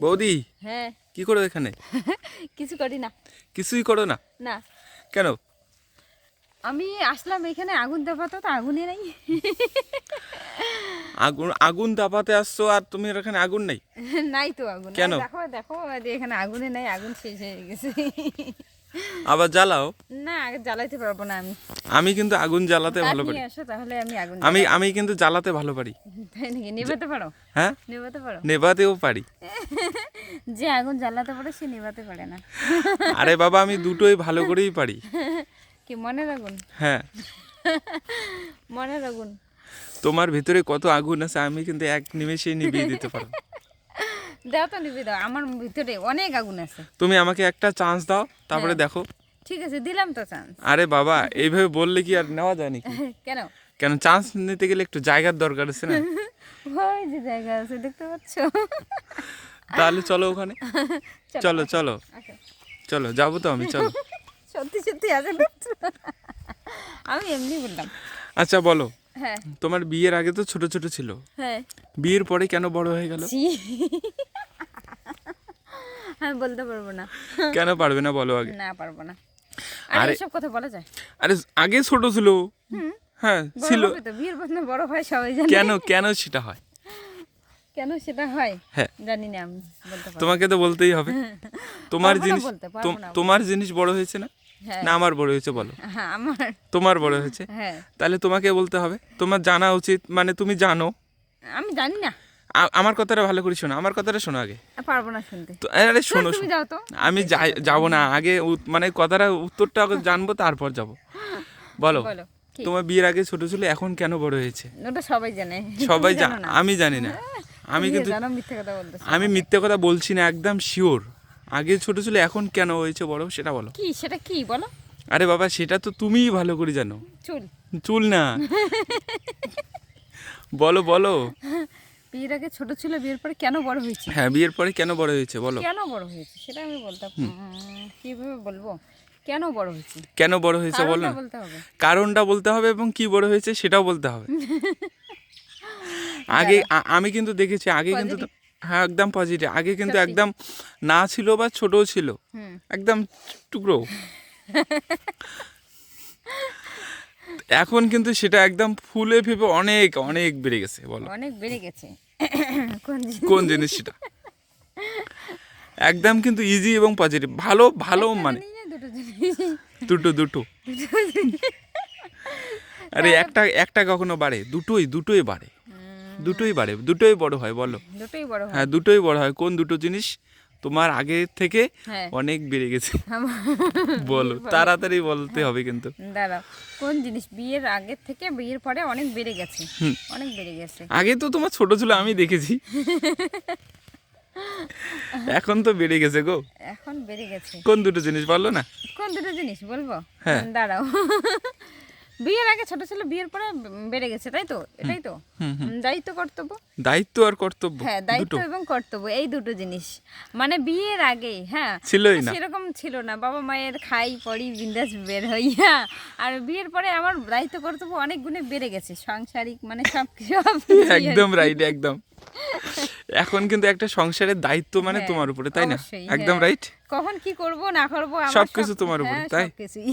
বৌদি, হ্যাঁ কি করো এখানে? কিছু করি না। কিছুই করো না? না, কেন? আমি আসলাম এখানে আগুন দেখাতে, তো আগুনই নাই। আগুন আগুন দাপাতে আসছো আর তুমি এখানে আগুন নেই? নাই তো আগুন। কেন? দেখো দেখো, যে এখানে আগুনে নাই, আগুন শেষ হয়ে গেছে। আবার জ্বালাও। না, আগে জ্বালাইতে পারবো না আমি। আমি কিন্তু আগুন জ্বালাতে ভালো পারি। আসো তাহলে আমি আগুন আমি কিন্তু জ্বালাতে ভালো পারি। তাই নাকি? নেভাতে পারো? হ্যাঁ, নেভাতে পারো? নেভাতেও পারি। যে আগুন জ্বালাতে পারে সে নেভাতে পারে না। আরে বাবা, আমি দুটোই ভালো করেই পারি। কি মনের আগুন? হ্যাঁ, মনের আগুন। তোমার ভিতরে কত আগুন আছে আমি কিন্তু এক নিমেষেই নিভিয়ে দিতে পারবো। দাও তো, নিবি দাও, আমার ভিতরে অনেক আগুন আছে। তুমি আমাকে একটা চান্স দাও, তারপরে দেখো। ঠিক আছে, দিলাম তো চান্স। আরে বাবা, এইভাবে বললে কি আর নেওয়া যায় নাকি? কেন? কেন, চান্স নিতে গেলে একটু জায়গার দরকার আছে না? ওই যে জায়গা আছে, দেখতে পাচ্ছ? তাহলে চলো ওখানে। চলো চলো আসো। চলো, যাবো তো আমি, চলো। সত্যি সত্যি আছে, দেখছো? আমি এমনি বললাম। আচ্ছা বলো, হ্যাঁ তোমার বিয়ের আগে তো ছোট ছোট ছিল, হ্যাঁ। বিয়ের পরে কেন বড় হয়ে গেল? ছি, আমি বলতে পারবো না। কেন পারবে না, বলো আগে। না, পারবো না। আরে এসব কথা বলা যায়? আরে আগে ছোট ছিল। হ্যাঁ বড় ছিল। হবে তো, বিয়ের পর না বড় হয়, সবাই জানে। কেন কেন সেটা হয়? কেন সেটা হয় হ্যাঁ, জানি না, আমি বলতে পারবো তোমাকে তো বলতেই হবে। তোমার পারবো না, জিনিস, বলতে পারবো না। তোমার জিনিস বড় হয়েছে না? হ্যাঁ না আমার বড় হয়েছে, বলো। হ্যাঁ, আমার। তোমার বড় হয়েছে, হ্যাঁ, তাহলে তোমাকে বলতে হবে। তোমার জানা উচিত, মানে তুমি জানো। আমি জানি না। আমার কথাটা ভালো করে শোনো, আমার কথাটা শোনো আগে। পারবো না শুনতে। তো আরে শোনো, তুমি যাও তো। আমি যাবো না আগে, মানে কথাটা উত্তরটা আগে জানবো, তারপর যাব। বলো, বলো কি? তোমার বিয়ের আগে ছোট ছিল, এখন কেন বড় হয়েছে? ওটা সবাই জানে। সবাই তুমি জানো না? আমি জানি না। আমি তুমি কিন্তু জানো, মিথ্যে কথা বলতেছো। আমি মিথ্যে কথা বলছি না, একদম শিওর। আগে ছোট ছিল, এখন কেন হয়েছে বড়, সেটা বলো। কি সেটা, কি বলো? আরে বাবা, সেটা তো তুমিই ভালো করে জানো। চুল। চুল না, বলো বলো। বিয়ের আগে ছোট ছিল, বিয়ের পরে কেন বড় হয়েছে? হ্যাঁ, বিয়ের পরে কেন বড় হয়েছে বলো। কেন বড় হয়েছে সেটা আমি বলতে কিভাবে বলবো? কেন বড় হয়েছে? কেন বড় হয়েছে বলো কারণটা না। বলতে হবে। কারণটা বলতে হবে এবং কি বড় হয়েছে সেটাও বলতে হবে। আগে আমি কিন্তু দেখেছি, আগে কিন্তু হ্যাঁ একদম পজিটিভ। আগে কিন্তু সত্যি। একদম না ছিল বা ছোট ছিল, হুম। একদম টুকরো। এখন কিন্তু সেটা একদম ফুলে ফেপে অনেক অনেক বেড়ে গেছে, বলো। অনেক বেড়ে গেছে। কোন জিনিস? কোন জিনিস সেটা? একদম কিন্তু ইজি এবং পজিটিভ, ভালো ভালো, একটা মানে জিনিস না, দুটো জিনিস? দুটো দুটো। আরে একটা একটা কখনো বাড়ে, দুটোই দুটোই বাড়ে, দুটোই বাড়ে, দুটোই বড় হয়, বলো। দুটোই বড় হয়। হ্যাঁ, দুটোই বড় হয়। কোন দুটো জিনিস তোমার আগে থেকে হ্যাঁ। অনেক বেড়ে গেছে? আমার- বলো, তাড়াতাড়ি বলতে হবে কিন্তু। দাঁড়াও, কোন জিনিস বিয়ের আগে থেকে বিয়ের পরে অনেক বেড়ে গেছে? অনেক বেড়ে গেছে। আগে তো তোমার ছোট ছিল, আমি দেখেছি। এখন তো বেড়ে গেছে গো। এখন বেড়ে গেছে। কোন দুটো জিনিস বলো না। কোন দুটো জিনিস বলবো? হ্যাঁ। দাঁড়াও। বিয়ের আগে ছোট ছিল, বিয়ের পরে বেড়ে গেছে, তাই তো? এটাই তো। দায়িত্ব কর্তব্য। দায়িত্ব আর কর্তব্য, হ্যাঁ, দায়িত্ব দুটো এবং কর্তব্য, এই দুটো জিনিস। মানে বিয়ের আগে হ্যাঁ ছিলই না। সেরকম ছিল না, বাবা মায়ের খাই পড়ি বিন্দাস বের হইয়া। আর বিয়ের পরে আমার দায়িত্ব কর্তব্য অনেক গুণে বেড়ে গেছে, সাংসারিক মানে সব একদম রাইট, একদম। এখন কিন্তু একটা সংসারের দায়িত্ব মানে হ্যাঁ, তোমার উপরে, তাই না? অবশ্যই, একদম হ্যাঁ। রাইট। কখন কি করব না করব, সবকিছু তোমার উপরে, তাই? সবকিছুই।